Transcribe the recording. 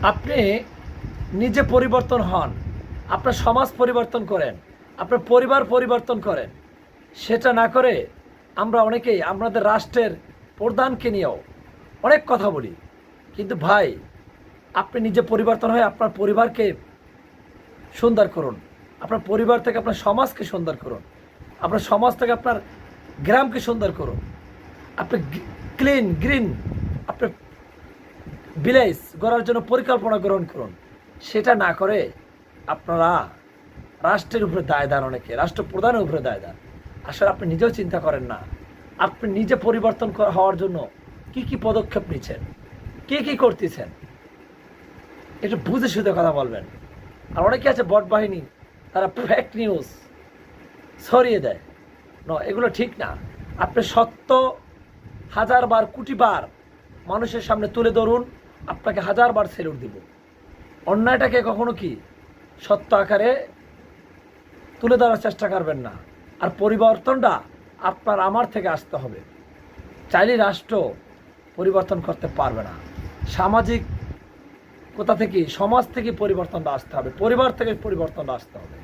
আপনি নিজে পরিবর্তন হন, আপনার সমাজ পরিবর্তন করেন, আপনার পরিবার পরিবর্তন করেন। সেটা না করে আমরা অনেকেই আমাদের রাষ্ট্রের প্রধানকে নিয়েও অনেক কথা বলি, কিন্তু ভাই আপনি নিজে পরিবর্তন হয়ে আপনার পরিবারকে সুন্দর করুন, আপনার পরিবার থেকে আপনার সমাজকে সুন্দর করুন, আপনার সমাজ থেকে আপনার গ্রামকে সুন্দর করুন। আপনি ক্লিন গ্রিন আপনার ভিলেজ গড়ার জন্য পরিকল্পনা গ্রহণ করুন। সেটা না করে আপনারা রাষ্ট্রের উপরে দায়দার, অনেকে রাষ্ট্রপ্রধানের উপরে দায়দার। আসলে আপনি নিজেও চিন্তা করেন না আপনি নিজে পরিবর্তন হওয়ার জন্য কি কি পদক্ষেপ নিচ্ছেন, কি করতেছেন, একটু বুঝে শুধু কথা বলবেন। আর অনেকে আছে বট বাহিনী, তারা ফেক নিউজ ছড়িয়ে দেয়। এগুলো ঠিক না। আপনি সত্য হাজারবার কোটিবার মানুষের সামনে তুলে ধরুন, আপনাকে হাজারবার সেলুট দিব। অন্যায়টাকে কখনো কি সত্য আকারে তুলে ধরার চেষ্টা করবেন না। আর পরিবর্তনটা আপনার আমার থেকে আসতে হবে। চাইলে রাষ্ট্র পরিবর্তন করতে পারবে না। সামাজিক কোথা থেকে, সমাজ থেকে পরিবর্তনটা আসতে হবে, পরিবার থেকে পরিবর্তনটা আসতে হবে।